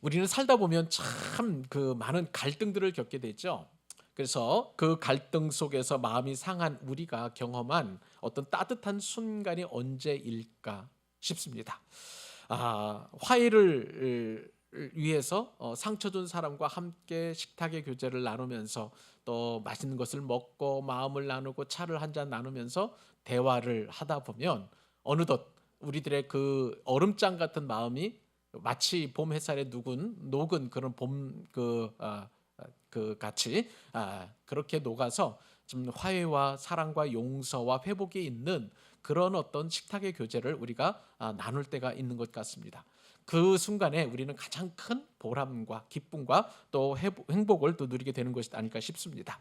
우리는 살다 보면 참 그 많은 갈등들을 겪게 되죠. 그래서 그 갈등 속에서 마음이 상한 우리가 경험한 어떤 따뜻한 순간이 언제일까 싶습니다. 화해를 위해서 상처 준 사람과 함께 식탁의 교제를 나누면서 또 맛있는 것을 먹고 마음을 나누고 차를 한 잔 나누면서 대화를 하다 보면 어느덧 우리들의 그 얼음장 같은 마음이 마치 봄 햇살에 녹은 그런 그 같이 그렇게 녹아서 좀 화해와 사랑과 용서와 회복이 있는 그런 어떤 식탁의 교제를 우리가 나눌 때가 있는 것 같습니다. 그 순간에 우리는 가장 큰 보람과 기쁨과 또 행복을 또 누리게 되는 것이 아닐까 싶습니다.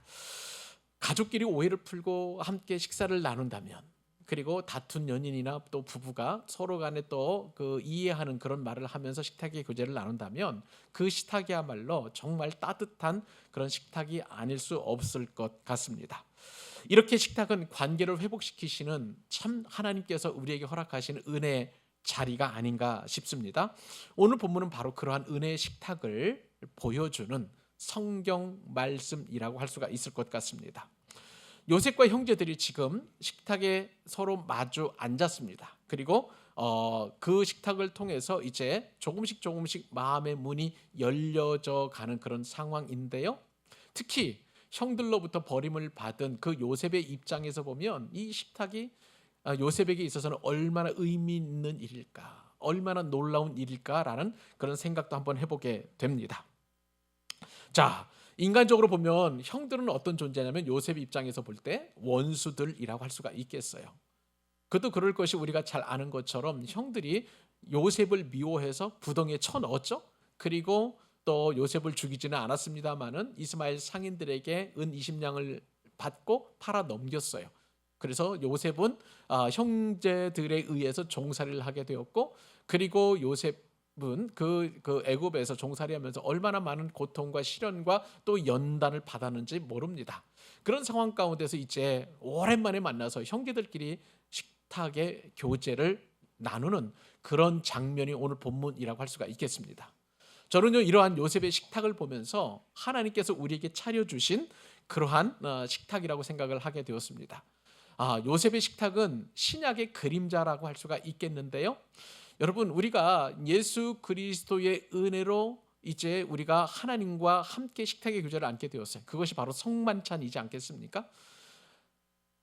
가족끼리 오해를 풀고 함께 식사를 나눈다면, 그리고 다툰 연인이나 또 부부가 서로 간에 또 그 이해하는 그런 말을 하면서 식탁의 교제를 나눈다면 그 식탁이야말로 정말 따뜻한 그런 식탁이 아닐 수 없을 것 같습니다. 이렇게 식탁은 관계를 회복시키시는 참 하나님께서 우리에게 허락하신 은혜 자리가 아닌가 싶습니다. 오늘 본문은 바로 그러한 은혜의 식탁을 보여주는 성경 말씀이라고 할 수가 있을 것 같습니다. 요셉과 형제들이 지금 식탁에 서로 마주 앉았습니다. 그리고 그 식탁을 통해서 이제 조금씩 마음의 문이 열려져 가는 그런 상황인데요. 특히 형들로부터 버림을 받은 그 요셉의 입장에서 보면 이 식탁이 요셉에게 있어서는 얼마나 의미 있는 일일까, 얼마나 놀라운 일일까라는 그런 생각도 한번 해보게 됩니다. 자, 인간적으로 보면 형들은 어떤 존재냐면 요셉 입장에서 볼 때 원수들이라고 할 수가 있겠어요. 그도 그럴 것이 우리가 잘 아는 것처럼 형들이 요셉을 미워해서 부덩이에 쳐넣었죠. 그리고 또 요셉을 죽이지는 않았습니다마는 이스마엘 상인들에게 은 20냥을 받고 팔아 넘겼어요. 그래서 요셉은 형제들에 의해서 종살이를 하게 되었고, 그리고 요셉은 그 애굽에서 종살이하면서 얼마나 많은 고통과 시련과 또 연단을 받았는지 모릅니다. 그런 상황 가운데서 이제 오랜만에 만나서 형제들끼리 식탁의 교제를 나누는 그런 장면이 오늘 본문이라고 할 수가 있겠습니다. 저는요, 이러한 요셉의 식탁을 보면서 하나님께서 우리에게 차려주신 그러한 식탁이라고 생각을 하게 되었습니다. 요셉의 식탁은 신약의 그림자라고 할 수가 있겠는데요. 여러분, 우리가 예수 그리스도의 은혜로 이제 우리가 하나님과 함께 식탁의 교제를 앉게 되었어요. 그것이 바로 성만찬이지 않겠습니까?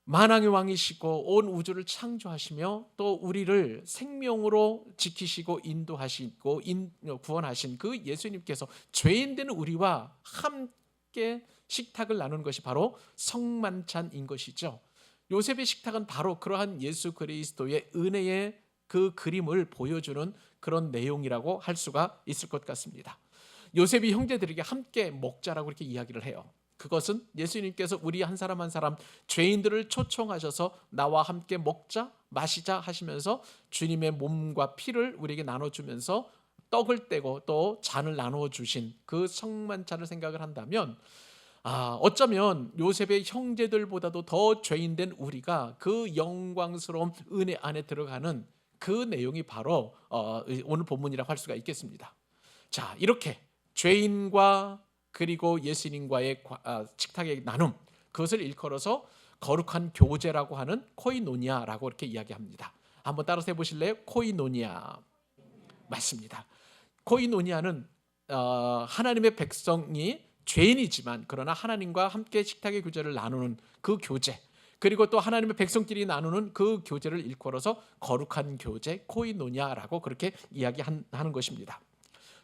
만왕의 왕이시고 온 우주를 창조하시며 또 우리를 생명으로 지키시고 인도하시고 구원하신 그 예수님께서 죄인 된 우리와 함께 식탁을 나누는 것이 바로 성만찬인 것이죠. 요셉의 식탁은 바로 그러한 예수 그리스도의 은혜의 그 그림을 보여주는 그런 내용이라고 할 수가 있을 것 같습니다. 요셉이 형제들에게 함께 먹자라고 이렇게 이야기를 해요. 그것은 예수님께서 우리 한 사람 한 사람 죄인들을 초청하셔서 나와 함께 먹자 마시자 하시면서 주님의 몸과 피를 우리에게 나눠주면서 떡을 떼고 또 잔을 나누어 주신 그 성만찬을 생각을 한다면, 어쩌면 요셉의 형제들보다도 더 죄인된 우리가 그 영광스러운 은혜 안에 들어가는 그 내용이 바로 오늘 본문이라고 할 수가 있겠습니다. 자, 이렇게 죄인과 그리고 예수님과의 식탁의 나눔, 그것을 일컬어서 거룩한 교제라고 하는 코이노니아라고 이렇게 이야기합니다. 한번 따라서 해보실래요? 코이노니아. 맞습니다. 코이노니아는 하나님의 백성이 죄인이지만 그러나 하나님과 함께 식탁의 교제를 나누는 그 교제, 그리고 또 하나님의 백성끼리 나누는 그 교제를 일컬어서 거룩한 교제, 코이노니아라고 그렇게 이야기하는 것입니다.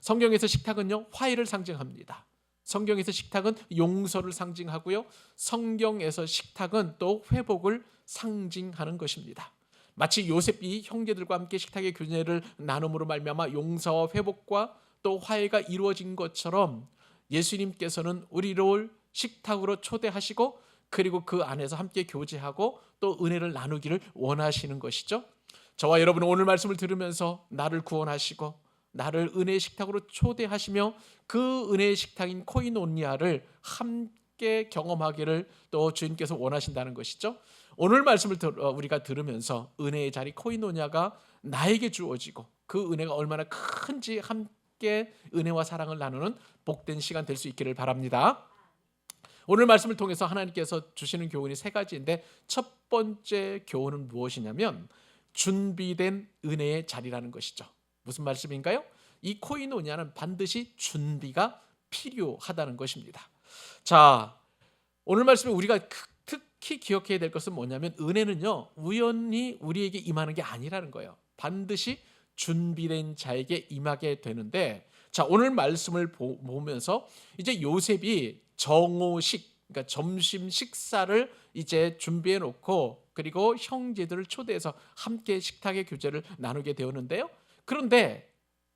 성경에서 식탁은요, 화해를 상징합니다. 성경에서 식탁은 용서를 상징하고요, 성경에서 식탁은 또 회복을 상징하는 것입니다. 마치 요셉이 형제들과 함께 식탁의 교제를 나눔으로 말미암아 용서와 회복과 또 화해가 이루어진 것처럼 예수님께서는 우리를 식탁으로 초대하시고 그리고 그 안에서 함께 교제하고 또 은혜를 나누기를 원하시는 것이죠. 저와 여러분은 오늘 말씀을 들으면서 나를 구원하시고 나를 은혜의 식탁으로 초대하시며 그 은혜의 식탁인 코이노니아를 함께 경험하기를 또 주님께서 원하신다는 것이죠. 오늘 말씀을 우리가 들으면서 은혜의 자리 코이노니아가 나에게 주어지고 그 은혜가 얼마나 큰지 함께 함께 은혜와 사랑을 나누는 복된 시간 될 수 있기를 바랍니다. 오늘 말씀을 통해서 하나님께서 주시는 교훈이 세 가지인데, 첫 번째 교훈은 무엇이냐면 준비된 은혜의 자리라는 것이죠. 무슨 말씀인가요? 이 코이노니아는 반드시 준비가 필요하다는 것입니다. 자, 오늘 말씀에 우리가 특히 기억해야 될 것은 뭐냐면, 은혜는요 우연히 우리에게 임하는 게 아니라는 거예요. 반드시 준비된 자에게 임하게 되는데, 자, 오늘 말씀을 보면서 이제 요셉이 정오식, 그러니까 점심 식사를 이제 준비해 놓고, 그리고 형제들을 초대해서 함께 식탁의 교제를 나누게 되었는데요. 그런데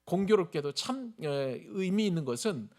공교롭게도 참 의미 있는 것은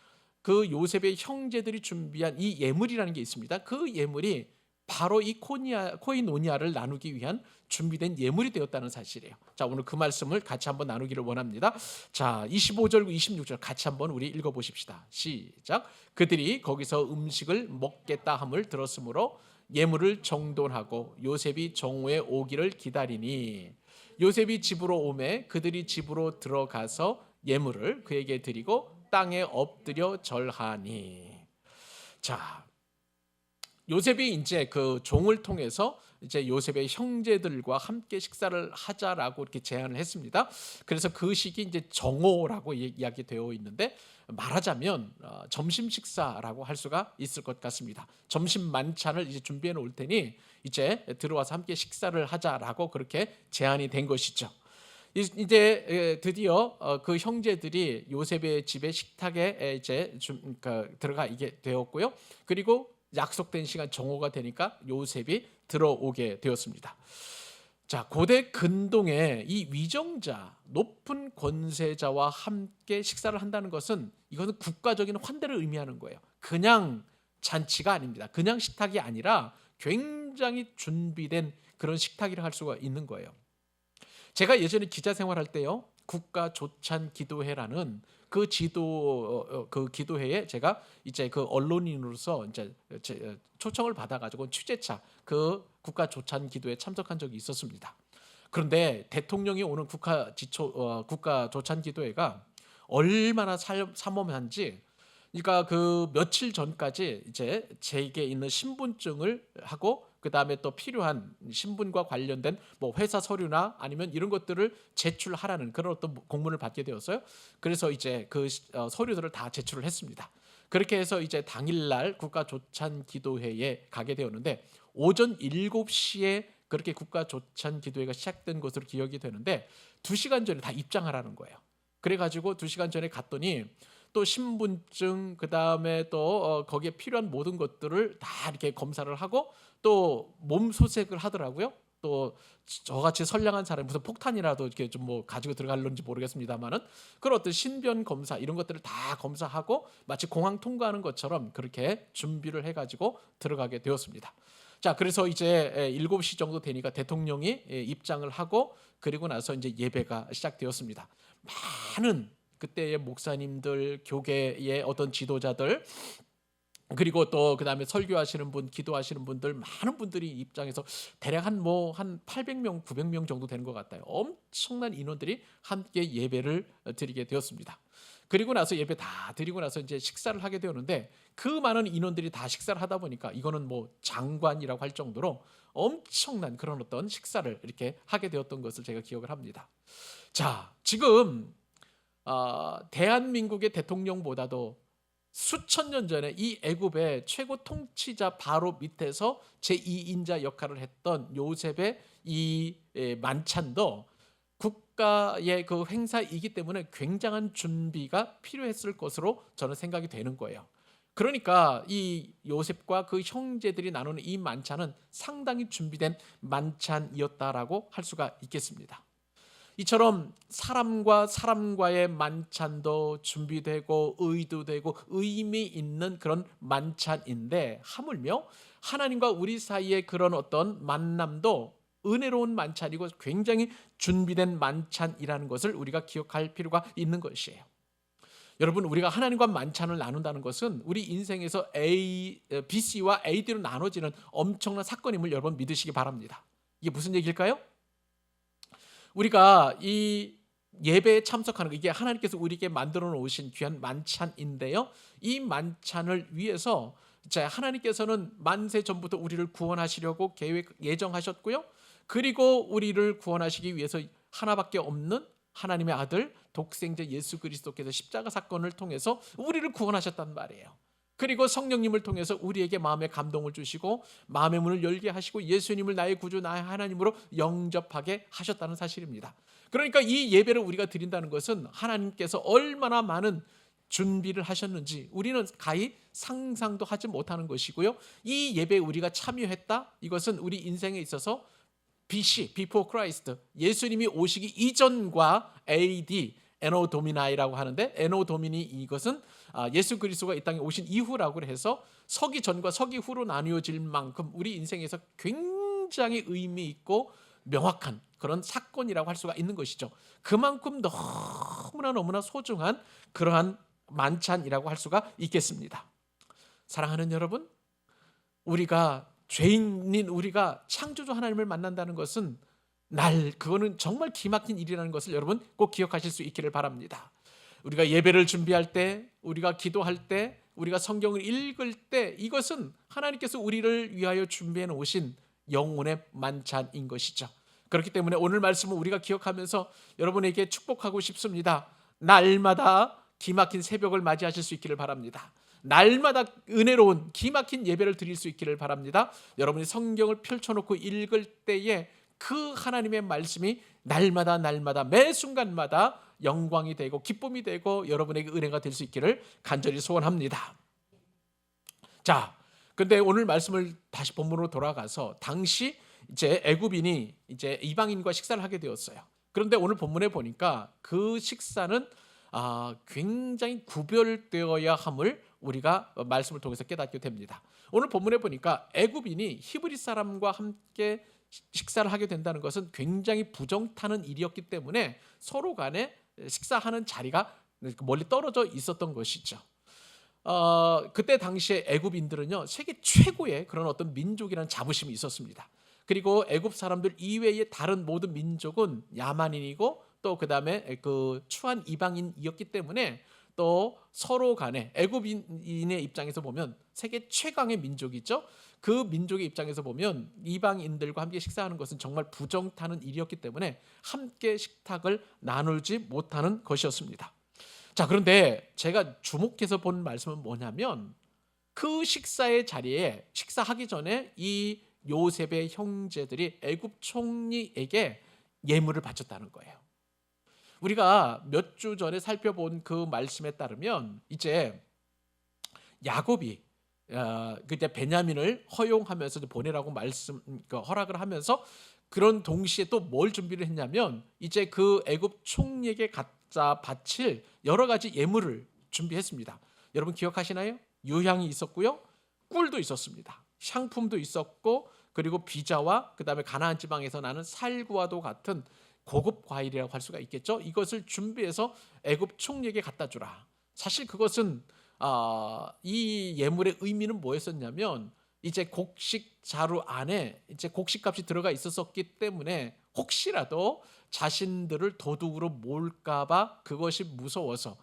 그 요셉의 형제들이 준비한 이 예물이라는 게 있습니다. 그 예물이 바로 이 코이노니아를 나누기 위한 준비된 예물이 되었다는 사실이에요. 자, 오늘 그 말씀을 같이 한번 나누기를 원합니다. 자, 25절 26절 같이 한번 우리 읽어보십시다. 시작. 그들이 거기서 음식을 먹겠다 함을 들었으므로 예물을 정돈하고 요셉이 정오에 오기를 기다리니, 요셉이 집으로 오매 그들이 집으로 들어가서 예물을 그에게 드리고 땅에 엎드려 절하니. 자, 요셉이 이제 그 종을 통해서 이제 요셉의 형제들과 함께 식사를 하자라고 이렇게 제안을 했습니다. 그래서 그 시기 이제 정오라고 이야기되어 있는데, 말하자면 점심 식사라고 할 수가 있을 것 같습니다. 점심 만찬을 이제 준비해 놓을 테니 이제 들어와서 함께 식사를 하자라고 그렇게 제안이 된 것이죠. 이제 드디어 그 형제들이 요셉의 집에 식탁에 이제 들어가게 되었고요. 그리고 약속된 시간 정오가 되니까 요셉이 들어오게 되었습니다. 자, 고대 근동에 이 위정자, 높은 권세자와 함께 식사를 한다는 것은, 이것은 국가적인 환대를 의미하는 거예요. 그냥 잔치가 아닙니다. 그냥 식탁이 아니라 굉장히 준비된 그런 식탁이라 할 수가 있는 거예요. 제가 예전에 기자 생활할 때요, 국가 조찬 기도회라는 그 기도회에 제가 이제 그 언론인으로서 이제 초청을 받아가지고 취재차 그 국가 조찬 기도에 참석한 적이 있었습니다. 그런데 대통령이 오는 국가 조찬 기도회가 얼마나 삼엄한지, 그러니까 그 며칠 전까지 이제 제게 있는 신분증을 하고, 그 다음에 또 필요한 신분과 관련된 뭐 회사 서류나 아니면 이런 것들을 제출하라는 그런 어떤 공문을 받게 되었어요. 그래서 이제 그 서류들을 다 제출을 했습니다. 그렇게 해서 이제 당일날 국가 조찬 기도회에 가게 되었는데, 오전 7시에 그렇게 국가 조찬 기도회가 시작된 것으로 기억이 되는데, 2시간 전에 다 입장하라는 거예요. 그래가지고 2시간 전에 갔더니 또 신분증, 그 다음에 또 거기에 필요한 모든 것들을 다 이렇게 검사를 하고, 또 몸 소색을 하더라고요. 또 저같이 선량한 사람이 무슨 폭탄이라도 이렇게 좀 뭐 가지고 들어갈는지 모르겠습니다만은, 그런 어떤 신변 검사 이런 것들을 다 검사하고 마치 공항 통과하는 것처럼 그렇게 준비를 해가지고 들어가게 되었습니다. 자, 그래서 이제 7시 정도 되니까 대통령이 입장을 하고, 그리고 나서 이제 예배가 시작되었습니다. 많은 그때의 목사님들, 교계의 어떤 지도자들, 그리고 또 그다음에 설교하시는 분, 기도하시는 분들, 많은 분들이 입장해서 대략 한 800명, 900명 정도 되는 것 같아요. 엄청난 인원들이 함께 예배를 드리게 되었습니다. 그리고 나서 예배 다 드리고 나서 이제 식사를 하게 되었는데, 그 많은 인원들이 다 식사를 하다 보니까 이거는 뭐 장관이라고 할 정도로 엄청난 그런 어떤 식사를 이렇게 하게 되었던 것을 제가 기억을 합니다. 자, 지금 대한민국의 대통령보다도 수천 년 전에 이 애굽의 최고 통치자 바로 밑에서 제2인자 역할을 했던 요셉의 이 만찬도 국가의 그 행사이기 때문에 굉장한 준비가 필요했을 것으로 저는 생각이 되는 거예요. 그러니까 이 요셉과 그 형제들이 나누는 이 만찬은 상당히 준비된 만찬이었다라고 할 수가 있겠습니다. 이처럼 사람과 사람과의 만찬도 준비되고 의도되고 의미 있는 그런 만찬인데, 하물며 하나님과 우리 사이의 그런 어떤 만남도 은혜로운 만찬이고 굉장히 준비된 만찬이라는 것을 우리가 기억할 필요가 있는 것이에요. 여러분, 우리가 하나님과 만찬을 나눈다는 것은 우리 인생에서 BC와 AD로 나눠지는 엄청난 사건임을 여러분 믿으시기 바랍니다. 이게 무슨 얘기일까요? 우리가 이 예배에 참석하는 거, 이게 하나님께서 우리에게 만들어 놓으신 귀한 만찬인데요. 이 만찬을 위해서 하나님께서는 만세 전부터 우리를 구원하시려고 예정하셨고요. 그리고 우리를 구원하시기 위해서 하나밖에 없는 하나님의 아들 독생자 예수 그리스도께서 십자가 사건을 통해서 우리를 구원하셨단 말이에요. 그리고 성령님을 통해서 우리에게 마음의 감동을 주시고 마음의 문을 열게 하시고 예수님을 나의 구주 나의 하나님으로 영접하게 하셨다는 사실입니다. 그러니까 이 예배를 우리가 드린다는 것은 하나님께서 얼마나 많은 준비를 하셨는지 우리는 가히 상상도 하지 못하는 것이고요. 이 예배에 우리가 참여했다, 이것은 우리 인생에 있어서 BC, Before Christ, 예수님이 오시기 이전과 AD, 에노 도미나이라고 하는데, 에노 도미니, 이것은 예수 그리스도가 이 땅에 오신 이후라고 해서 서기 전과 서기 후로 나뉘어질 만큼 우리 인생에서 굉장히 의미 있고 명확한 그런 사건이라고 할 수가 있는 것이죠. 그만큼 너무나 소중한 그러한 만찬이라고 할 수가 있겠습니다. 사랑하는 여러분, 우리가 죄인인 우리가 창조주 하나님을 만난다는 것은 그거는 정말 기막힌 일이라는 것을 여러분 꼭 기억하실 수 있기를 바랍니다. 우리가 예배를 준비할 때, 우리가 기도할 때, 우리가 성경을 읽을 때, 이것은 하나님께서 우리를 위하여 준비해 놓으신 영혼의 만찬인 것이죠. 그렇기 때문에 오늘 말씀을 우리가 기억하면서 여러분에게 축복하고 싶습니다. 날마다 기막힌 새벽을 맞이하실 수 있기를 바랍니다. 날마다 은혜로운 기막힌 예배를 드릴 수 있기를 바랍니다. 여러분이 성경을 펼쳐놓고 읽을 때에 그 하나님의 말씀이 날마다 매 순간마다 영광이 되고 기쁨이 되고 여러분에게 은혜가 될 수 있기를 간절히 소원합니다. 자, 근데 오늘 말씀을 다시 본문으로 돌아가서 당시 이제 애굽인이 이제 이방인과 식사를 하게 되었어요. 그런데 오늘 본문에 보니까 그 식사는 굉장히 구별되어야 함을 우리가 말씀을 통해서 깨닫게 됩니다. 오늘 본문에 보니까 애굽인이 히브리 사람과 함께 식사를 하게 된다는 것은 굉장히 부정타는 일이었기 때문에 서로 간에 식사하는 자리가 멀리 떨어져 있었던 것이죠. 그때 당시에 애굽인들은요, 세계 최고의 그런 어떤 민족이라는 자부심이 있었습니다. 그리고 애굽 사람들 이외의 다른 모든 민족은 야만인이고 또 그다음에 그 추한 이방인이었기 때문에 또 서로 간에 애굽인의 입장에서 보면 세계 최강의 민족이죠. 그 민족의 입장에서 보면 이방인들과 함께 식사하는 것은 정말 부정타는 일이었기 때문에 함께 식탁을 나누지 못하는 것이었습니다. 자, 그런데 제가 주목해서 본 말씀은 뭐냐면 그 식사의 자리에 식사하기 전에 이 요셉의 형제들이 애굽 총리에게 예물을 바쳤다는 거예요. 우리가 몇 주 전에 살펴본 그 말씀에 따르면 이제 야곱이 그때 베냐민을 허용하면서 보내라고 허락을 하면서 그런 동시에 또 뭘 준비를 했냐면 이제 그 애굽 총리에게 갖다 바칠 여러 가지 예물을 준비했습니다. 여러분 기억하시나요? 유향이 있었고요, 꿀도 있었습니다. 향품도 있었고, 그리고 비자와 그다음에 가나안 지방에서 나는 살구와도 같은 고급 과일이라고 할 수가 있겠죠. 이것을 준비해서 애굽 총리에게 갖다 주라. 사실 그것은 이 예물의 의미는 뭐였었냐면 이제 곡식 자루 안에 이제 곡식값이 들어가 있었기 때문에 혹시라도 자신들을 도둑으로 몰까봐 그것이 무서워서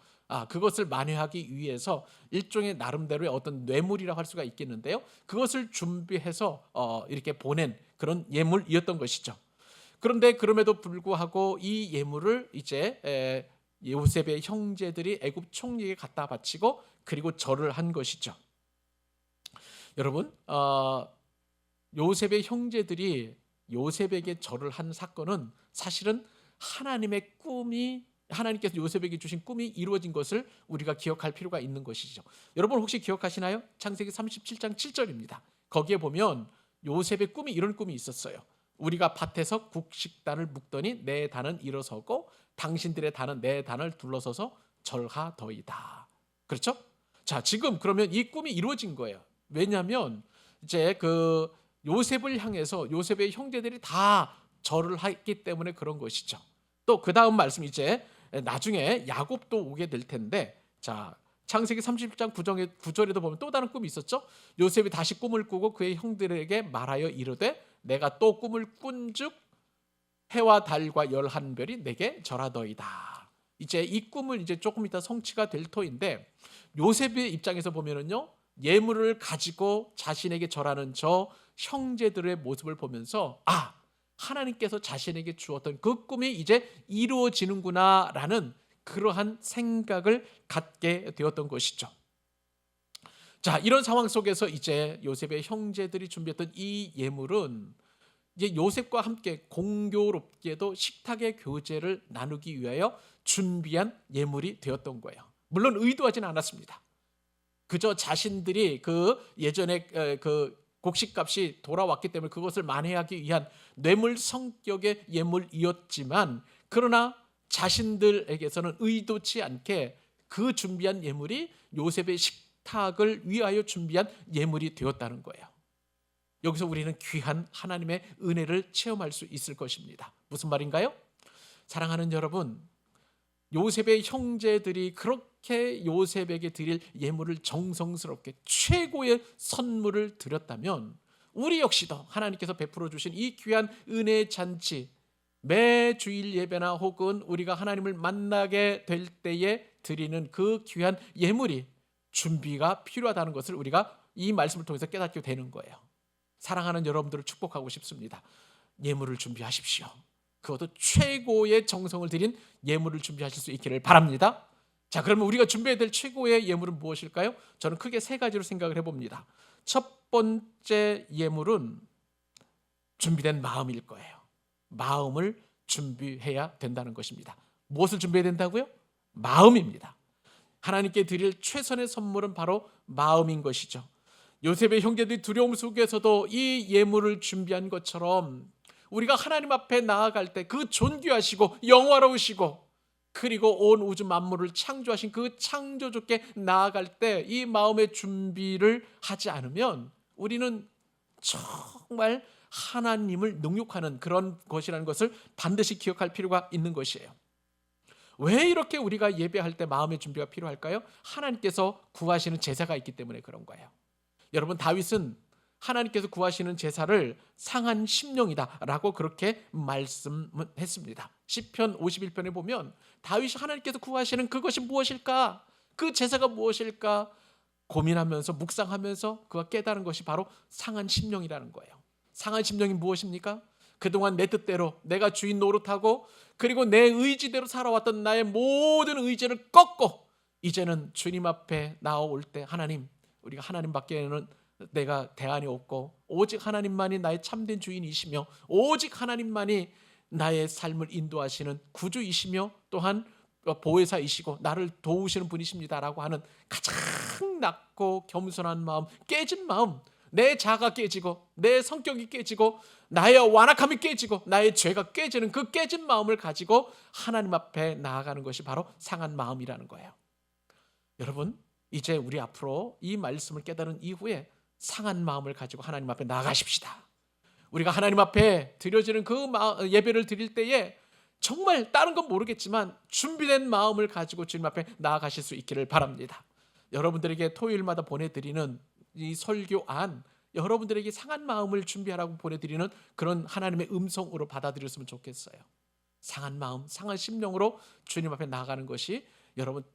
그것을 만회하기 위해서 일종의 나름대로의 어떤 뇌물이라고 할 수가 있겠는데요. 그것을 준비해서 이렇게 보낸 그런 예물이었던 것이죠. 그런데 그럼에도 불구하고 이 예물을 이제 요셉의 형제들이 애굽 총리에게 갖다 바치고 그리고 절을 한 것이죠. 여러분, 요셉의 형제들이 요셉에게 절을 한 사건은 사실은 하나님께서 요셉에게 주신 꿈이 이루어진 것을 우리가 기억할 필요가 있는 것이죠. 여러분 혹시 기억하시나요? 창세기 37장 7절입니다. 거기에 보면 요셉의 꿈이 이런 꿈이 있었어요. 우리가 밭에서 곡식단을 묶더니 내 단은 일어서고 당신들의 단은 내 단을 둘러서서 절하더이다. 그렇죠? 자, 지금 그러면 이 꿈이 이루어진 거예요. 왜냐하면 이제 그 요셉을 향해서 요셉의 형제들이 다 절을 했기 때문에 그런 것이죠. 또 그 다음 말씀 이제 나중에 야곱도 오게 될 텐데, 자, 창세기 30장 9절에도 보면 또 다른 꿈이 있었죠. 요셉이 다시 꿈을 꾸고 그의 형들에게 말하여 이르되 내가 또 꿈을 꾼즉 해와 달과 11별이 내게 절하더이다. 이제 이 꿈은 이제 조금 이따 성취가 될 터인데, 요셉의 입장에서 보면은요, 예물을 가지고 자신에게 절하는 저 형제들의 모습을 보면서 하나님께서 자신에게 주었던 그 꿈이 이제 이루어지는구나라는 그러한 생각을 갖게 되었던 것이죠. 자, 이런 상황 속에서 이제 요셉의 형제들이 준비했던 이 예물은 이제 요셉과 함께 공교롭게도 식탁의 교제를 나누기 위하여 준비한 예물이 되었던 거예요. 물론 의도하지는 않았습니다. 그저 자신들이 그 예전에 그 곡식값이 돌아왔기 때문에 그것을 만회하기 위한 뇌물 성격의 예물이었지만, 그러나 자신들에게서는 의도치 않게 그 준비한 예물이 요셉의 식탁을 위하여 준비한 예물이 되었다는 거예요. 여기서 우리는 귀한 하나님의 은혜를 체험할 수 있을 것입니다. 무슨 말인가요? 사랑하는 여러분, 요셉의 형제들이 그렇게 요셉에게 드릴 예물을 정성스럽게 최고의 선물을 드렸다면, 우리 역시도 하나님께서 베풀어 주신 이 귀한 은혜의 잔치, 매 주일 예배나 혹은 우리가 하나님을 만나게 될 때에 드리는 그 귀한 예물이 준비가 필요하다는 것을 우리가 이 말씀을 통해서 깨닫게 되는 거예요. 사랑하는 여러분들을 축복하고 싶습니다. 예물을 준비하십시오. 그것도 최고의 정성을 들인 예물을 준비하실 수 있기를 바랍니다. 자, 그러면 우리가 준비해야 될 최고의 예물은 무엇일까요? 저는 크게 세 가지로 생각을 해봅니다. 첫 번째 예물은 준비된 마음일 거예요. 마음을 준비해야 된다는 것입니다. 무엇을 준비해야 된다고요? 마음입니다. 하나님께 드릴 최선의 선물은 바로 마음인 것이죠. 요셉의 형제들이 두려움 속에서도 이 예물을 준비한 것처럼 우리가 하나님 앞에 나아갈 때 그 존귀하시고 영화로우시고 그리고 온 우주 만물을 창조하신 그 창조주께 나아갈 때 이 마음의 준비를 하지 않으면 우리는 정말 하나님을 능욕하는 그런 것이라는 것을 반드시 기억할 필요가 있는 것이에요. 왜 이렇게 우리가 예배할 때 마음의 준비가 필요할까요? 하나님께서 구하시는 제사가 있기 때문에 그런 거예요. 여러분, 다윗은 하나님께서 구하시는 제사를 상한 심령이다라고 그렇게 말씀했습니다. 시편 51편에 보면 다윗이 하나님께서 구하시는 그것이 무엇일까? 그 제사가 무엇일까? 고민하면서 묵상하면서 그가 깨달은 것이 바로 상한 심령이라는 거예요. 상한 심령이 무엇입니까? 그동안 내 뜻대로 내가 주인 노릇하고 그리고 내 의지대로 살아왔던 나의 모든 의지를 꺾고 이제는 주님 앞에 나올 때 하나님, 우리가 하나님밖에는 내가 대안이 없고 오직 하나님만이 나의 참된 주인이시며 오직 하나님만이 나의 삶을 인도하시는 구주이시며 또한 보혜사이시고 나를 도우시는 분이십니다라고 하는 가장 낮고 겸손한 마음, 깨진 마음, 내 자아가 깨지고 내 성격이 깨지고 나의 완악함이 깨지고 나의 죄가 깨지는 그 깨진 마음을 가지고 하나님 앞에 나아가는 것이 바로 상한 마음이라는 거예요. 여러분, 이제 우리 앞으로 이 말씀을 깨달은 이후에 상한 마음을 가지고 하나님 앞에 나아가십시다. 우리가 하나님 앞에 드려지는 그 예배를 드릴 때에 정말 다른 건 모르겠지만 준비된 마음을 가지고 주님 앞에 나아가실 수 있기를 바랍니다. 여러분들에게 토요일마다 보내드리는 이 설교안, 여러분들에게 상한 마음을 준비하라고 보내드리는 그런 하나님의 음성으로 받아들였으면 좋겠어요. 상한 마음, 상한 심령으로 주님 앞에 나아가는 것이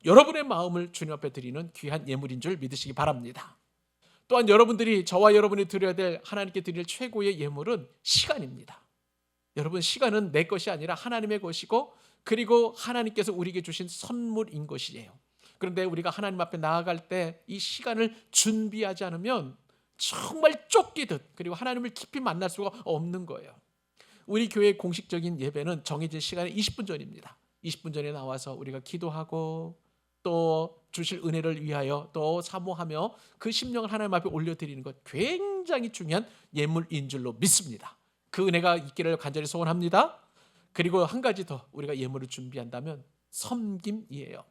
여러분의 마음을 주님 앞에 드리는 귀한 예물인 줄 믿으시기 바랍니다. 또한 여러분들이, 저와 여러분이 드려야 될, 하나님께 드릴 최고의 예물은 시간입니다. 여러분, 시간은 내 것이 아니라 하나님의 것이고 그리고 하나님께서 우리에게 주신 선물인 것이에요. 그런데 우리가 하나님 앞에 나아갈 때 이 시간을 준비하지 않으면 정말 쫓기듯 그리고 하나님을 깊이 만날 수가 없는 거예요. 우리 교회의 공식적인 예배는 정해진 시간에 20분 전입니다. 20분 전에 나와서 우리가 기도하고 또 주실 은혜를 위하여 또 사모하며 그 심령을 하나님 앞에 올려드리는 것, 굉장히 중요한 예물인 줄로 믿습니다. 그 은혜가 있기를 간절히 소원합니다. 그리고 한 가지 더 우리가 예물을 준비한다면 섬김이에요.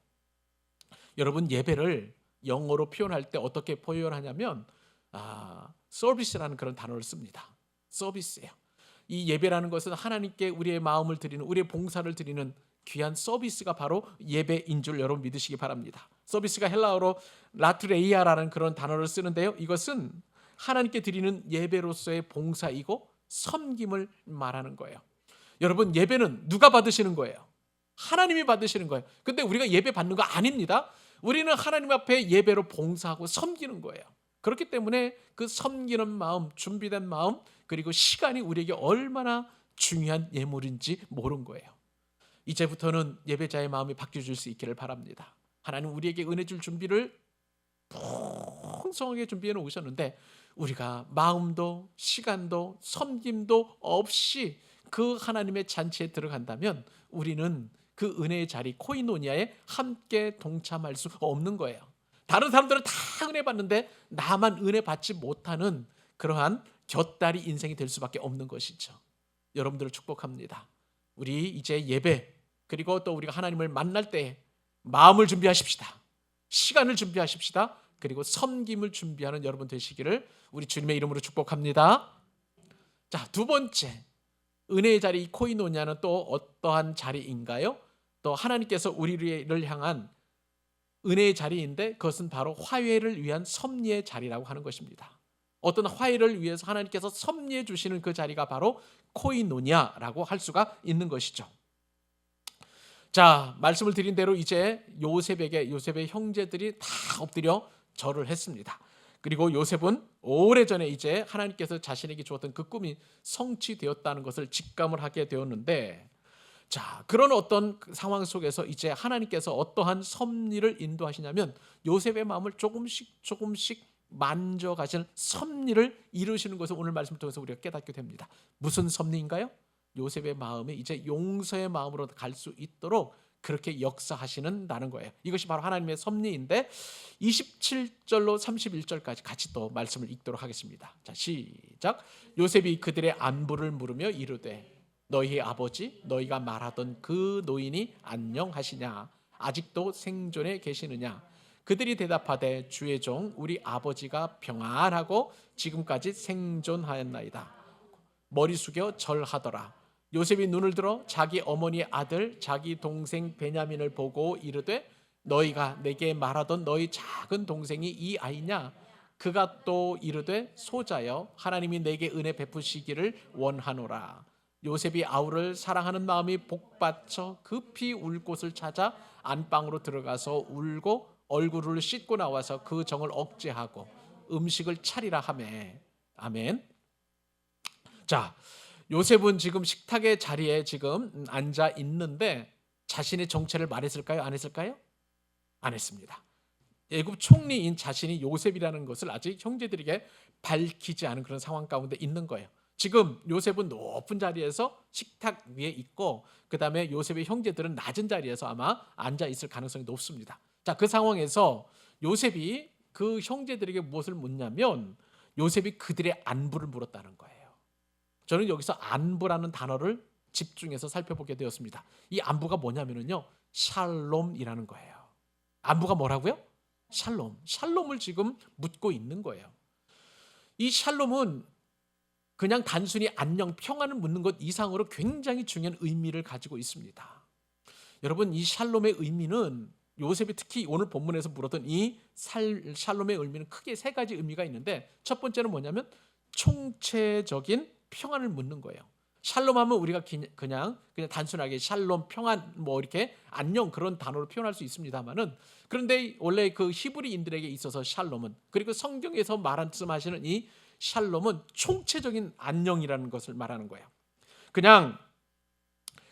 여러분, 예배를 영어로 표현할 때 어떻게 표현하냐면 서비스라는 그런 단어를 씁니다. 서비스예요. 이 예배라는 것은 하나님께 우리의 마음을 드리는, 우리의 봉사를 드리는 귀한 서비스가 바로 예배인 줄 여러분 믿으시기 바랍니다. 서비스가 헬라어로 라트레이아라는 그런 단어를 쓰는데요, 이것은 하나님께 드리는 예배로서의 봉사이고 섬김을 말하는 거예요. 여러분, 예배는 누가 받으시는 거예요? 하나님이 받으시는 거예요. 근데 우리가 예배 받는 거 아닙니다. 우리는 하나님 앞에 예배로 봉사하고 섬기는 거예요. 그렇기 때문에 그 섬기는 마음, 준비된 마음, 그리고 시간이 우리에게 얼마나 중요한 예물인지 모르는 거예요. 이제부터는 예배자의 마음이 바뀌어질 수 있기를 바랍니다. 하나님 우리에게 은혜 줄 준비를 풍성하게 준비해 놓으셨는데 우리가 마음도 시간도 섬김도 없이 그 하나님의 잔치에 들어간다면 우리는 그 은혜의 자리 코이노니아에 함께 동참할 수 없는 거예요. 다른 사람들은 다 은혜 받는데 나만 은혜 받지 못하는 그러한 곁다리 인생이 될 수밖에 없는 것이죠. 여러분들을 축복합니다. 우리 이제 예배 그리고 또 우리가 하나님을 만날 때 마음을 준비하십시다. 시간을 준비하십시다. 그리고 섬김을 준비하는 여러분 되시기를 우리 주님의 이름으로 축복합니다. 자, 두 번째, 은혜의 자리 코이노니아는 또 어떠한 자리인가요? 또 하나님께서 우리를 향한 은혜의 자리인데 그것은 바로 화해를 위한 섭리의 자리라고 하는 것입니다. 어떤 화해를 위해서 하나님께서 섭리해 주시는 그 자리가 바로 코이노니아라고 할 수가 있는 것이죠. 자, 말씀을 드린 대로 이제 요셉의 형제들이 다 엎드려 절을 했습니다. 그리고 요셉은 오래전에 이제 하나님께서 자신에게 주었던 그 꿈이 성취되었다는 것을 직감을 하게 되었는데, 자, 그런 어떤 상황 속에서 이제 하나님께서 어떠한 섭리를 인도하시냐면 요셉의 마음을 조금씩 만져가시는 섭리를 이루시는 것을 오늘 말씀을 통해서 우리가 깨닫게 됩니다. 무슨 섭리인가요? 요셉의 마음이 이제 용서의 마음으로 갈 수 있도록 그렇게 역사하시는다는 거예요. 이것이 바로 하나님의 섭리인데 27절로 31절까지 같이 또 말씀을 읽도록 하겠습니다. 자, 시작. 요셉이 그들의 안부를 물으며 이르되 너희의 아버지 너희가 말하던 그 노인이 안녕하시냐? 아직도 생존해 계시느냐? 그들이 대답하되 주의 종 우리 아버지가 평안하고 지금까지 생존하였나이다. 머리 숙여 절하더라. 요셉이 눈을 들어 자기 어머니의 아들 자기 동생 베냐민을 보고 이르되 너희가 내게 말하던 너희 작은 동생이 이 아이냐? 그가 또 이르되 소자여 하나님이 내게 은혜 베푸시기를 원하노라. 요셉이 아우를 사랑하는 마음이 복받쳐 급히 울 곳을 찾아 안방으로 들어가서 울고 얼굴을 씻고 나와서 그 정을 억제하고 음식을 차리라 하매. 아멘. 자, 요셉은 지금 식탁의 자리에 지금 앉아 있는데 자신의 정체를 말했을까요? 안 했을까요? 안 했습니다. 애굽 총리인 자신이 요셉이라는 것을 아직 형제들에게 밝히지 않은 그런 상황 가운데 있는 거예요. 지금 요셉은 높은 자리에서 식탁 위에 있고 그 다음에 요셉의 형제들은 낮은 자리에서 아마 앉아 있을 가능성이 높습니다. 자, 그 상황에서 요셉이 그 형제들에게 무엇을 묻냐면 요셉이 그들의 안부를 물었다는 거예요. 저는 여기서 안부라는 단어를 집중해서 살펴보게 되었습니다. 이 안부가 뭐냐면요, 샬롬이라는 거예요. 안부가 뭐라고요? 샬롬. 샬롬을 지금 묻고 있는 거예요. 이 샬롬은 그냥 단순히 안녕, 평안을 묻는 것 이상으로 굉장히 중요한 의미를 가지고 있습니다. 여러분, 이 샬롬의 의미는 요셉이 특히 오늘 본문에서 물었던 이 샬롬의 의미는 크게 세 가지 의미가 있는데 첫 번째는 뭐냐면 총체적인 평안을 묻는 거예요. 샬롬하면 우리가 그냥 단순하게 샬롬, 평안, 뭐 이렇게 안녕 그런 단어로 표현할 수 있습니다만은 그런데 원래 그 히브리인들에게 있어서 샬롬은 그리고 성경에서 말씀하시는 이 샬롬은 총체적인 안녕이라는 것을 말하는 거예요. 그냥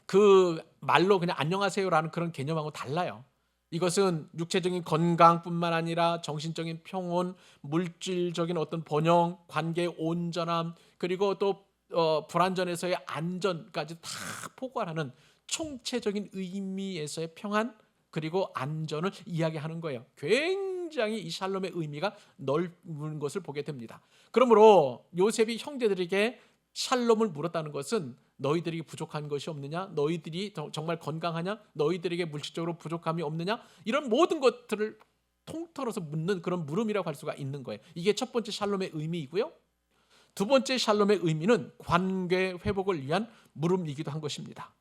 그 말로 그냥 안녕하세요라는 그런 개념하고 달라요. 이것은 육체적인 건강뿐만 아니라 정신적인 평온, 물질적인 어떤 번영, 관계의 온전함, 그리고 또 불안전에서의 안전까지 다 포괄하는 총체적인 의미에서의 평안 그리고 안전을 이야기하는 거예요. 굉장히 이 샬롬의 의미가 넓은 것을 보게 됩니다. 그러므로 요셉이 형제들에게 샬롬을 물었다는 것은 너희들이 부족한 것이 없느냐? 너희들이 정말 건강하냐? 너희들에게 물질적으로 부족함이 없느냐? 이런 모든 것들을 통틀어서 묻는 그런 물음이라고 할 수가 있는 거예요. 이게 첫 번째 샬롬의 의미이고요. 두 번째 샬롬의 의미는 관계 회복을 위한 물음이기도 한 것입니다.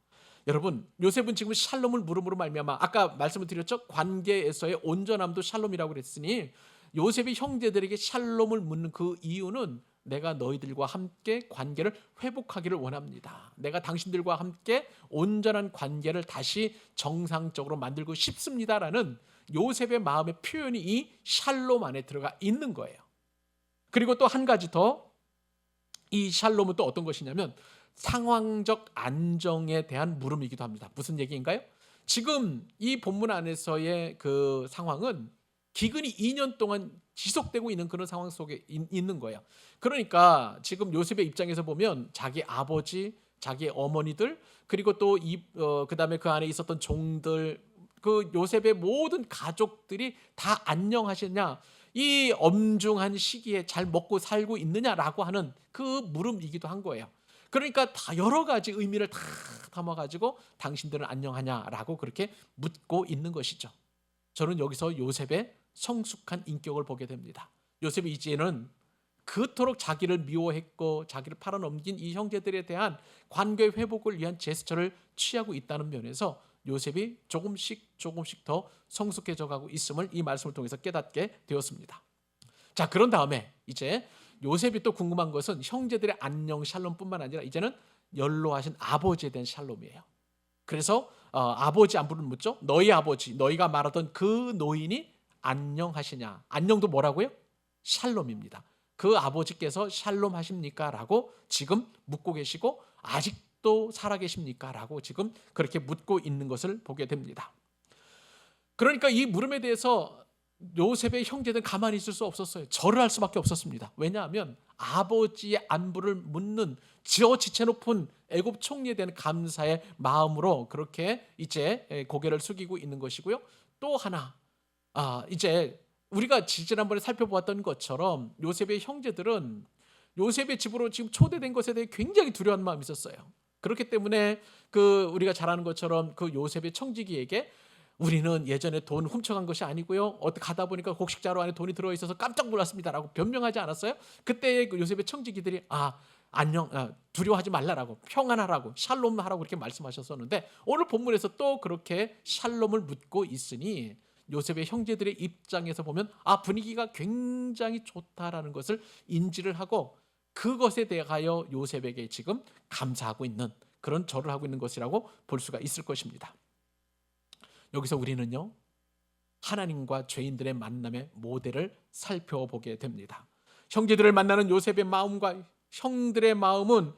여러분, 요셉은 지금 샬롬을 물음으로 말미암아 아까 말씀을 드렸죠? 관계에서의 온전함도 샬롬이라고 그랬으니 요셉이 형제들에게 샬롬을 묻는 그 이유는 내가 너희들과 함께 관계를 회복하기를 원합니다. 내가 당신들과 함께 온전한 관계를 다시 정상적으로 만들고 싶습니다라는 요셉의 마음의 표현이 이 샬롬 안에 들어가 있는 거예요. 그리고 또 한 가지 더, 이 샬롬은 또 어떤 것이냐면 상황적 안정에 대한 물음이기도 합니다. 무슨 얘기인가요? 지금 이 본문 안에서의 그 상황은 기근이 2년 동안 지속되고 있는 그런 상황 속에 있는 거예요. 그러니까 지금 요셉의 입장에서 보면 자기 아버지, 자기 어머니들, 그리고 또 그다음에 그 안에 있었던 종들, 그 요셉의 모든 가족들이 다 안녕하시냐, 이 엄중한 시기에 잘 먹고 살고 있느냐라고 하는 그 물음이기도 한 거예요. 그러니까 다 여러 가지 의미를 다 담아가지고 당신들은 안녕하냐라고 그렇게 묻고 있는 것이죠. 저는 여기서 요셉의 성숙한 인격을 보게 됩니다. 요셉이 이제는 그토록 자기를 미워했고 자기를 팔아넘긴 이 형제들에 대한 관계 회복을 위한 제스처를 취하고 있다는 면에서 요셉이 조금씩 더 성숙해져 가고 있음을 이 말씀을 통해서 깨닫게 되었습니다. 자, 그런 다음에 이제 요셉이 또 궁금한 것은 형제들의 안녕 샬롬뿐만 아니라 이제는 연로하신 아버지에 대한 샬롬이에요. 그래서 아버지 안부를 묻죠. 너희 아버지, 너희가 말하던 그 노인이 안녕하시냐. 안녕도 뭐라고요? 샬롬입니다. 그 아버지께서 샬롬 하십니까? 라고 지금 묻고 계시고, 아직도 살아계십니까? 라고 지금 그렇게 묻고 있는 것을 보게 됩니다. 그러니까 이 물음에 대해서 요셉의 형제들은 가만히 있을 수 없었어요. 절을 할 수밖에 없었습니다. 왜냐하면 아버지의 안부를 묻는 저 지체 높은 애굽 총리에 대한 감사의 마음으로 그렇게 이제 고개를 숙이고 있는 것이고요. 또 하나, 이제 우리가 지난번에 살펴보았던 것처럼 요셉의 형제들은 요셉의 집으로 지금 초대된 것에 대해 굉장히 두려운 마음이 있었어요. 그렇기 때문에 우리가 잘 아는 것처럼 그 요셉의 청지기에게 우리는 예전에 돈 훔쳐간 것이 아니고요, 어떻게 가다 보니까 곡식자루 안에 돈이 들어있어서 깜짝 놀랐습니다라고 변명하지 않았어요? 그때 그 요셉의 청지기들이 안녕, 두려워하지 말라라고, 평안하라고, 샬롬하라고 그렇게 말씀하셨었는데, 오늘 본문에서 또 그렇게 샬롬을 묻고 있으니 요셉의 형제들의 입장에서 보면 분위기가 굉장히 좋다라는 것을 인지를 하고 그것에 대하여 요셉에게 지금 감사하고 있는 그런 절을 하고 있는 것이라고 볼 수가 있을 것입니다. 여기서 우리는요, 하나님과 죄인들의 만남의 모델을 살펴보게 됩니다. 형제들을 만나는 요셉의 마음과 형들의 마음은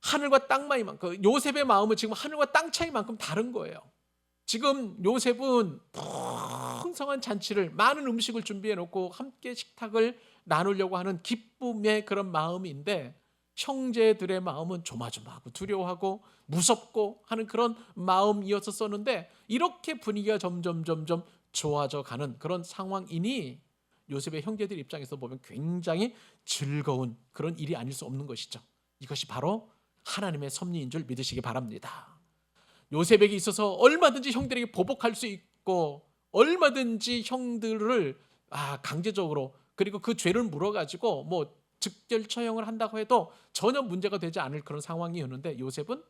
하늘과 땅만이만큼, 요셉의 마음은 지금 하늘과 땅 차이만큼 다른 거예요. 지금 요셉은 풍성한 잔치를, 많은 음식을 준비해 놓고 함께 식탁을 나누려고 하는 기쁨의 그런 마음인데, 형제들의 마음은 조마조마하고 두려워하고 무섭고 하는 그런 마음이었었는데, 이렇게 분위기가 점점 좋아져 가는 그런 상황이니 요셉의 형제들 입장에서 보면 굉장히 즐거운 그런 일이 아닐 수 없는 것이죠. 이것이 바로 하나님의 섭리인 줄 믿으시기 바랍니다. 요셉에게 있어서 얼마든지 형들에게 보복할 수 있고, 얼마든지 형들을 강제적으로, 그리고 그 죄를 물어가지고 뭐 즉결 처형을 한다고 해도 전혀 문제가 되지 않을 그런 상황이었는데, 요셉은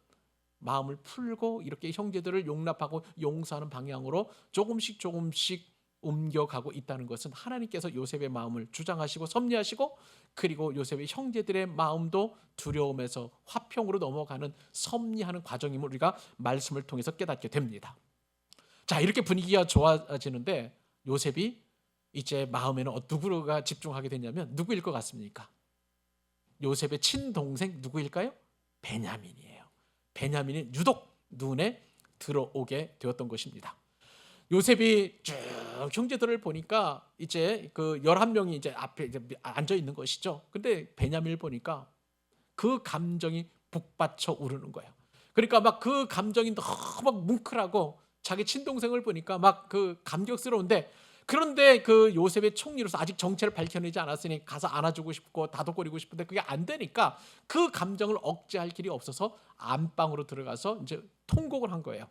마음을 풀고 이렇게 형제들을 용납하고 용서하는 방향으로 조금씩 옮겨가고 있다는 것은 하나님께서 요셉의 마음을 주장하시고 섭리하시고, 그리고 요셉의 형제들의 마음도 두려움에서 화평으로 넘어가는 섭리하는 과정임을 우리가 말씀을 통해서 깨닫게 됩니다. 자, 이렇게 분위기가 좋아지는데 요셉이 이제 마음에는 누구가 집중하게 되냐면 누구일 것 같습니까? 요셉의 친동생 누구일까요? 베냐민이에요. 베냐민이 유독 눈에 들어오게 되었던 것입니다. 요셉이 쭉 형제들을 보니까 이제 그 11명이 이제 앞에 이제 앉아 있는 것이죠. 근데 베냐민을 보니까 그 감정이 북받쳐 오르는 거예요. 그러니까 막 그 감정이 너무 막 뭉클하고 자기 친동생을 보니까 막 그 감격스러운데, 그런데 그 요셉의 총리로서 아직 정체를 밝혀내지 않았으니 가서 안아주고 싶고 다독거리고 싶은데 그게 안 되니까 그 감정을 억제할 길이 없어서 안방으로 들어가서 이제 통곡을 한 거예요.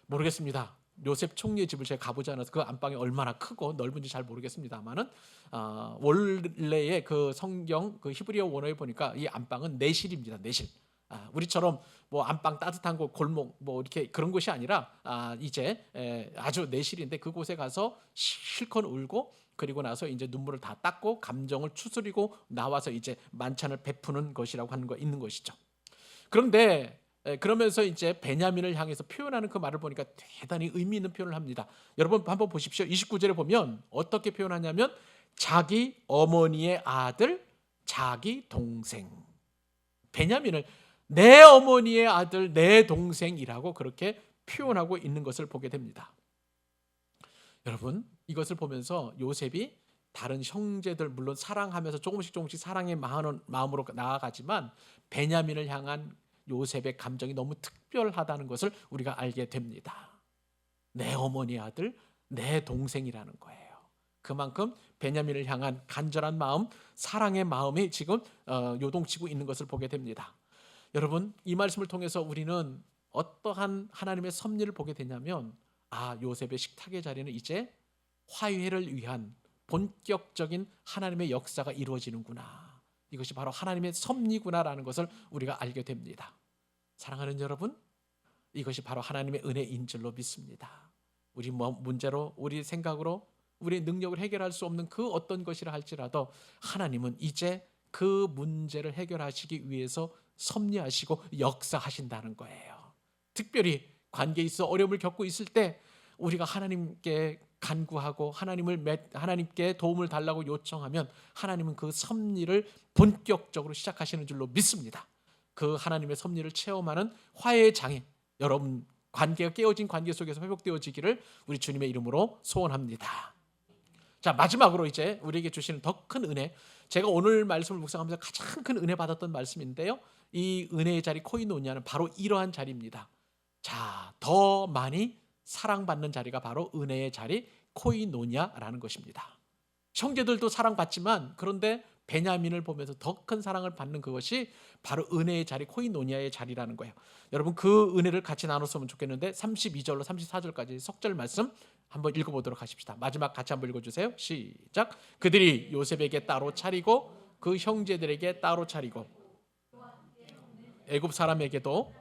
모르겠습니다. 요셉 총리의 집을 제가 가보지 않아서 그 안방이 얼마나 크고 넓은지 잘 모르겠습니다만은 원래의 그 성경 그 히브리어 원어에 보니까 이 안방은 내실입니다. 내실. 우리처럼 뭐 안방 따뜻한 곳, 골목 뭐 이렇게 그런 곳이 아니라 이제 아주 내실인데, 그곳에 가서 실컷 울고 그리고 나서 이제 눈물을 다 닦고 감정을 추스리고 나와서 이제 만찬을 베푸는 것이라고 하는 거 있는 것이죠. 그런데 그러면서 이제 베냐민을 향해서 표현하는 그 말을 보니까 대단히 의미 있는 표현을 합니다. 여러분 한번 보십시오. 29절에 보면 어떻게 표현하냐면 자기 어머니의 아들, 자기 동생. 베냐민을 내 어머니의 아들, 내 동생이라고 그렇게 표현하고 있는 것을 보게 됩니다. 여러분 이것을 보면서 요셉이 다른 형제들 물론 사랑하면서 조금씩 사랑의 마음으로 나아가지만 베냐민을 향한 요셉의 감정이 너무 특별하다는 것을 우리가 알게 됩니다. 내 어머니 아들, 내 동생이라는 거예요. 그만큼 베냐민을 향한 간절한 마음, 사랑의 마음이 지금 요동치고 있는 것을 보게 됩니다. 여러분 이 말씀을 통해서 우리는 어떠한 하나님의 섭리를 보게 되냐면 요셉의 식탁의 자리는 이제 화해를 위한 본격적인 하나님의 역사가 이루어지는구나. 이것이 바로 하나님의 섭리구나라는 것을 우리가 알게 됩니다. 사랑하는 여러분, 이것이 바로 하나님의 은혜인 줄로 믿습니다. 우리 문제로, 우리 생각으로, 우리의 능력을 해결할 수 없는 그 어떤 것이라 할지라도 하나님은 이제 그 문제를 해결하시기 위해서 섭리하시고 역사하신다는 거예요. 특별히 관계에 있어 어려움을 겪고 있을 때 우리가 하나님께 간구하고 하나님께 도움을 달라고 요청하면 하나님은 그 섭리를 본격적으로 시작하시는 줄로 믿습니다. 그 하나님의 섭리를 체험하는 화해의 장애, 여러분 관계가 깨어진 관계 속에서 회복되어지기를 우리 주님의 이름으로 소원합니다. 자, 마지막으로 이제 우리에게 주시는 더 큰 은혜, 제가 오늘 말씀을 묵상하면서 가장 큰 은혜 받았던 말씀인데요, 이 은혜의 자리 코이노니아는 바로 이러한 자리입니다. 자, 더 많이 사랑받는 자리가 바로 은혜의 자리 코이노니아라는 것입니다. 형제들도 사랑받지만 그런데 베냐민을 보면서 더 큰 사랑을 받는 그것이 바로 은혜의 자리 코이노니아의 자리라는 거예요. 여러분 그 은혜를 같이 나눴으면 좋겠는데 32절로 34절까지 석절 말씀 한번 읽어보도록 하십시다. 마지막 같이 한번 읽어주세요. 시작. 그들이 요셉에게 따로 차리고 그 형제들에게 따로 차리고 애굽 사람에게도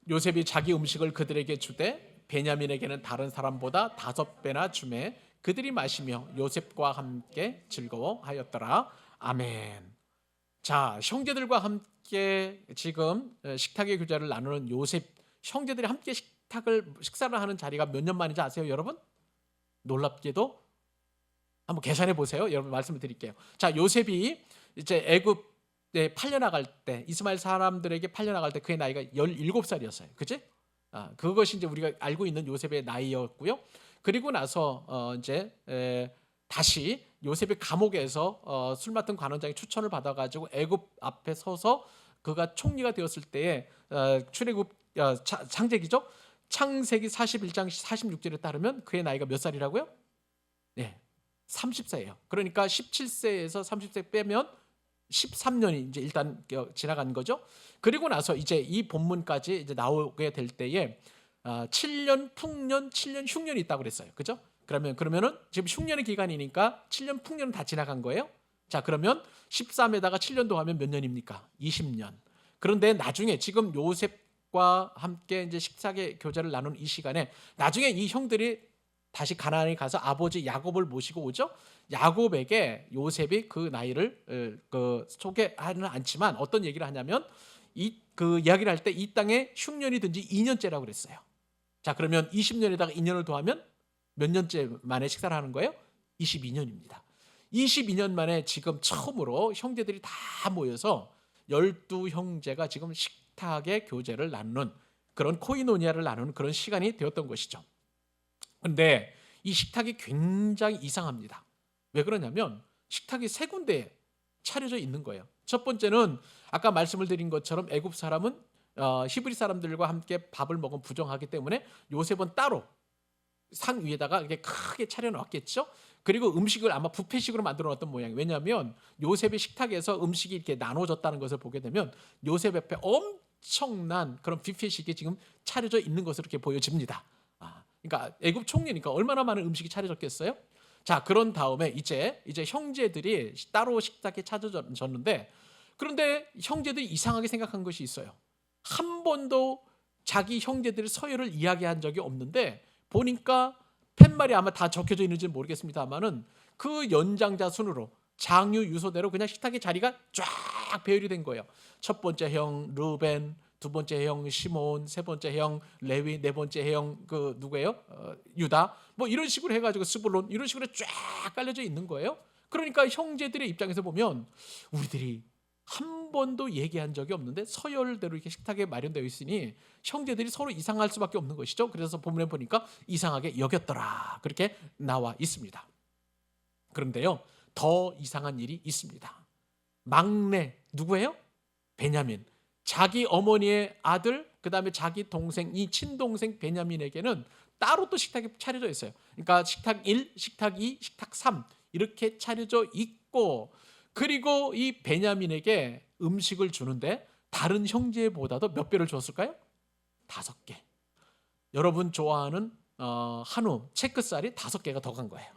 요셉이 자기 음식을 그들에게 주되 베냐민에게는 다른 사람보다 5배나 주매 그들이 마시며 요셉과 함께 즐거워하였더라. 아멘. 자, 형제들과 함께 지금 식탁의 교제를 나누는 요셉, 형제들이 함께 식사를 하는 자리가 몇 년 만인지 아세요, 여러분? 놀랍게도 한번 계산해 보세요. 여러분 말씀을 드릴게요. 자, 요셉이 이제 애굽에 팔려나갈 때, 이스마엘 사람들에게 팔려나갈 때 그의 나이가 17살이었어요. 그치? 그것이 이제 우리가 알고 있는 요셉의 나이였고요. 그리고 나서 이제 다시 요셉이 감옥에서 술 맡은 관원장의 추천을 받아가지고 애굽 앞에 서서 그가 총리가 되었을 때에 출애굽 창세기죠. 창세기 41장 46절에 따르면 그의 나이가 몇 살이라고요? 네, 30세예요. 그러니까 17세에서 30세 빼면 13년이 이제 일단 지나간 거죠. 그리고 나서 이제 이 본문까지 이제 나오게 될 때에 7년 풍년, 7년 흉년이 있다고 그랬어요. 그죠? 그러면은 지금 흉년의 기간이니까 7년 풍년은 다 지나간 거예요. 자, 그러면 13에다가 7년 더하면 몇 년입니까? 20년. 그런데 나중에 지금 요셉과 함께 이제 식사의 교제를 나눈 이 시간에 나중에 이 형들이 다시 가나안에 가서 아버지 야곱을 모시고 오죠. 야곱에게 요셉이 그 나이를 소개하지는 않지만 어떤 얘기를 하냐면 그 이야기를 할 때 이 땅에 흉년이 든 지 2년째라고 그랬어요. 자, 그러면 20년에다가 2년을 더하면 몇 년째 만에 식사를 하는 거예요? 22년입니다. 22년 만에 지금 처음으로 형제들이 다 모여서 12형제가 지금 식탁의 교제를 나누는 그런 코이노니아를 나누는 그런 시간이 되었던 것이죠. 그런데 이 식탁이 굉장히 이상합니다. 왜 그러냐면 식탁이 세 군데에 차려져 있는 거예요. 첫 번째는 아까 말씀을 드린 것처럼 애굽 사람은 히브리 사람들과 함께 밥을 먹으면 부정하기 때문에 요셉은 따로 상 위에다가 이렇게 크게 차려놓았겠죠. 그리고 음식을 아마 뷔페식으로 만들어 놨던 모양이에요. 왜냐하면 요셉의 식탁에서 음식이 이렇게 나눠졌다는 것을 보게 되면 요셉 옆에 엄청난 그런 뷔페식이 지금 차려져 있는 것으로 이렇게 보여집니다. 그러니까 애굽 총리니까 얼마나 많은 음식이 차려졌겠어요? 자, 그런 다음에 이제 형제들이 따로 식탁에 차려졌는데 그런데 형제들이 이상하게 생각한 것이 있어요. 한 번도 자기 형제들의 서열을 이야기한 적이 없는데 보니까 팻말이 아마 다 적혀져 있는지는 모르겠습니다만은 그 연장자 순으로 장유 유소대로 그냥 식탁의 자리가 쫙 배열이 된 거예요. 첫 번째 형 르벤, 두 번째 형 시몬, 세 번째 형 레위, 네 번째 형 그 누구예요? 유다. 뭐 이런 식으로 해가지고 스불론 이런 식으로 쫙 깔려져 있는 거예요. 그러니까 형제들의 입장에서 보면 우리들이 한 번도 얘기한 적이 없는데 서열대로 이렇게 식탁에 마련되어 있으니 형제들이 서로 이상할 수밖에 없는 것이죠. 그래서 본문에 보니까 이상하게 여겼더라 그렇게 나와 있습니다. 그런데요, 더 이상한 일이 있습니다. 막내 누구예요? 베냐민. 자기 어머니의 아들, 그 다음에 자기 동생, 이 친동생 베냐민에게는 따로 또 식탁이 차려져 있어요. 그러니까 식탁 1, 식탁 2, 식탁 3 이렇게 차려져 있고, 그리고 이 베냐민에게 음식을 주는데 다른 형제보다도 몇 배를 줬을까요? 5개. 여러분 좋아하는 한우 체크살이 5개가 더 간 거예요.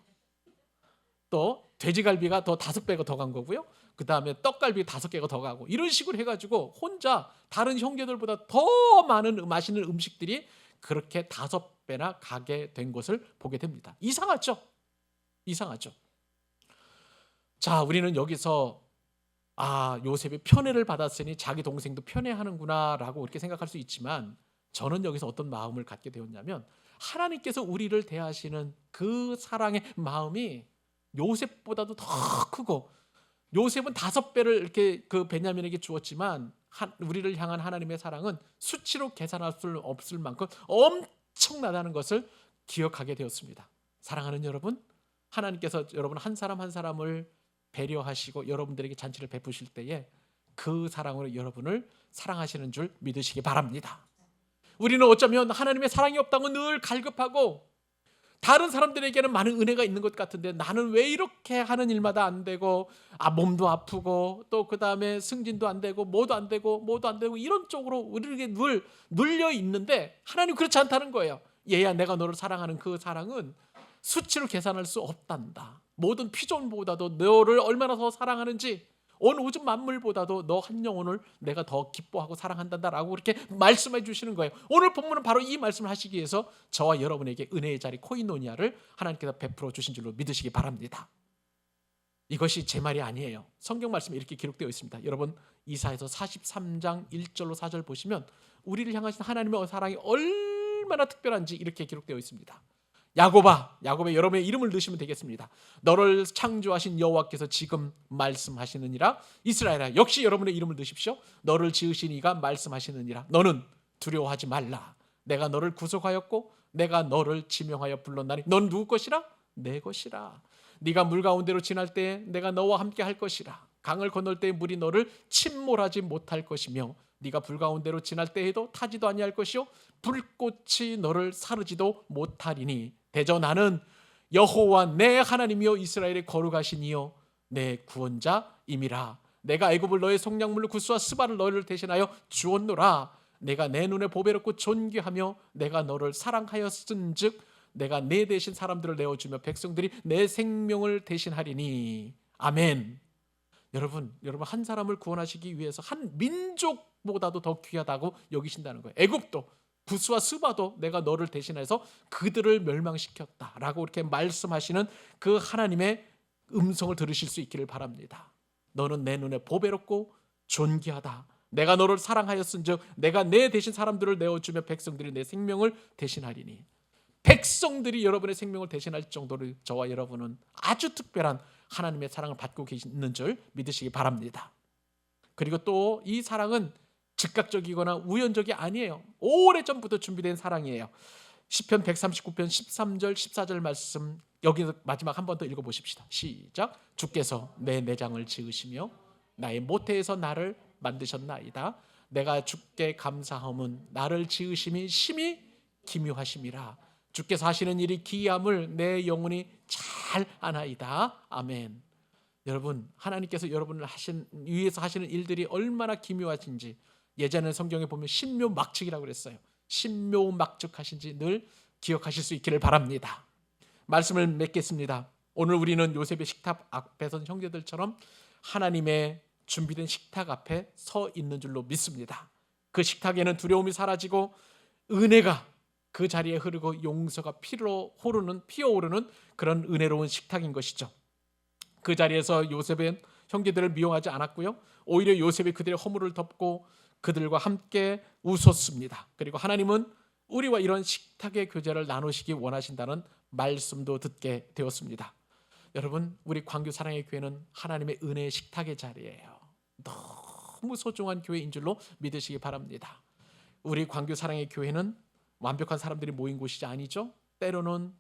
또 돼지갈비가 더 5배가 더 간 거고요. 그 다음에 떡갈비 5개가 더 가고 이런 식으로 해가지고 혼자 다른 형제들보다 더 많은 맛있는 음식들이 그렇게 5배나 가게 된 것을 보게 됩니다. 이상하죠? 이상하죠? 자, 우리는 여기서 요셉이 편애를 받았으니 자기 동생도 편애하는구나 라고 그렇게 생각할 수 있지만, 저는 여기서 어떤 마음을 갖게 되었냐면 하나님께서 우리를 대하시는 그 사랑의 마음이 요셉보다도 더 크고, 요셉은 5배를 이렇게 그 베냐민에게 주었지만 우리를 향한 하나님의 사랑은 수치로 계산할 수 없을 만큼 엄청나다는 것을 기억하게 되었습니다. 사랑하는 여러분, 하나님께서 여러분 한 사람 한 사람을 배려하시고 여러분들에게 잔치를 베푸실 때에 그 사랑으로 여러분을 사랑하시는 줄 믿으시기 바랍니다. 우리는 어쩌면 하나님의 사랑이 없다고 늘 갈급하고 다른 사람들에게는 많은 은혜가 있는 것 같은데 나는 왜 이렇게 하는 일마다 안 되고, 몸도 아프고 또 그 다음에 승진도 안 되고 뭐도 안 되고 이런 쪽으로 우리에게 늘 눌려 있는데, 하나님 그렇지 않다는 거예요. 얘야, 내가 너를 사랑하는 그 사랑은 수치로 계산할 수 없단다. 모든 피조물보다도 너를 얼마나 더 사랑하는지, 온 우주 만물보다도 너 한 영혼을 내가 더 기뻐하고 사랑한다라고 그렇게 말씀해 주시는 거예요. 오늘 본문은 바로 이 말씀을 하시기 위해서 저와 여러분에게 은혜의 자리 코이노니아를 하나님께서 베풀어 주신 줄로 믿으시기 바랍니다. 이것이 제 말이 아니에요. 성경 말씀에 이렇게 기록되어 있습니다. 여러분 이사야서 43장 1절로 4절 보시면 우리를 향하신 하나님의 사랑이 얼마나 특별한지 이렇게 기록되어 있습니다. 야곱에 여러분의 이름을 넣으시면 되겠습니다. 너를 창조하신 여호와께서 지금 말씀하시느니라. 이스라엘아, 역시 여러분의 이름을 넣으십시오. 너를 지으신 이가 말씀하시느니라. 너는 두려워하지 말라. 내가 너를 구속하였고 내가 너를 지명하여 불렀나니 넌 누구 것이라? 내 것이라. 네가 물 가운데로 지날 때에 내가 너와 함께 할 것이라. 강을 건널 때에 물이 너를 침몰하지 못할 것이며 네가 불 가운데로 지날 때에도 타지도 아니할 것이요 불꽃이 너를 사르지도 못하리니 대저 나는 여호와 내 하나님이요 이스라엘의 거룩하신 이요 내 구원자임이라. 내가 애굽을 너의 속량물로 구스와 스바를 너를 대신하여 주었노라. 내가 내 눈에 보배롭고 존귀하며 내가 너를 사랑하였은즉 내가 내 대신 사람들을 내어주며 백성들이 내 생명을 대신하리니. 아멘. 여러분 한 사람을 구원하시기 위해서 한 민족보다도 더 귀하다고 여기신다는 거예요. 애굽도 구스와 스바도 내가 너를 대신해서 그들을 멸망시켰다라고 이렇게 말씀하시는 그 하나님의 음성을 들으실 수 있기를 바랍니다. 너는 내 눈에 보배롭고 존귀하다. 내가 너를 사랑하였은즉 내가 내 대신 사람들을 내어주며 백성들이 내 생명을 대신하리니. 백성들이 여러분의 생명을 대신할 정도로 저와 여러분은 아주 특별한 하나님의 사랑을 받고 계시는 줄 믿으시기 바랍니다. 그리고 또 이 사랑은 즉각적이거나 우연적이 아니에요. 오래전부터 준비된 사랑이에요. 시편 139편 13절 14절 말씀 여기 마지막 한 번 더 읽어보십시다. 시작. 주께서 내 내장을 지으시며 나의 모태에서 나를 만드셨나이다. 내가 주께 감사함은 나를 지으심이 심히 기묘하심이라. 주께서 하시는 일이 기이함을 내 영혼이 잘 아나이다. 아멘. 여러분 하나님께서 여러분을 위해서 하시는 일들이 얼마나 기묘하신지 예전에 성경에 보면 신묘막측이라고 그랬어요. 신묘막측하신지 늘 기억하실 수 있기를 바랍니다. 말씀을 맺겠습니다. 오늘 우리는 요셉의 식탁 앞에 선 형제들처럼 하나님의 준비된 식탁 앞에 서 있는 줄로 믿습니다. 그 식탁에는 두려움이 사라지고 은혜가 그 자리에 흐르고 용서가 피어오르는 그런 은혜로운 식탁인 것이죠. 그 자리에서 요셉은 형제들을 미워하지 않았고요. 오히려 요셉이 그들의 허물을 덮고 그들과 함께 웃었습니다. 그리고 하나님은 우리와 이런 식탁의 교제를 나누시기 원하신다는 말씀도 듣게 되었습니다. 여러분, 우리 광교 사랑의 교회는 하나님의 은혜의 식탁의 자리예요. 너무 소중한 교회인 줄로 믿으시기 바랍니다. 우리 광교 사랑의 교회는 완벽한 사람들이 모인 곳이 아니죠. 때로는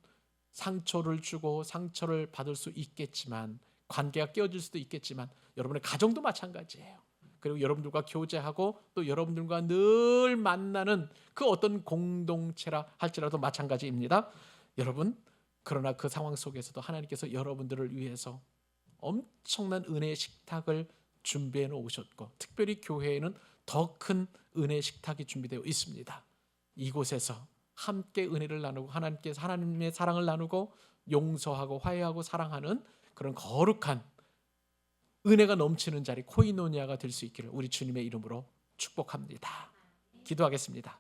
상처를 주고 상처를 받을 수 있겠지만, 관계가 깨어질 수도 있겠지만, 여러분의 가정도 마찬가지예요. 그리고 여러분들과 교제하고 또 여러분들과 늘 만나는 그 어떤 공동체라 할지라도 마찬가지입니다. 여러분, 그러나 그 상황 속에서도 하나님께서 여러분들을 위해서 엄청난 은혜의 식탁을 준비해 놓으셨고, 특별히 교회에는 더 큰 은혜의 식탁이 준비되어 있습니다. 이곳에서 함께 은혜를 나누고 하나님의 사랑을 나누고 용서하고 화해하고 사랑하는 그런 거룩한 은혜가 넘치는 자리, 코이노니아가 될 수 있기를 우리 주님의 이름으로 축복합니다. 기도하겠습니다.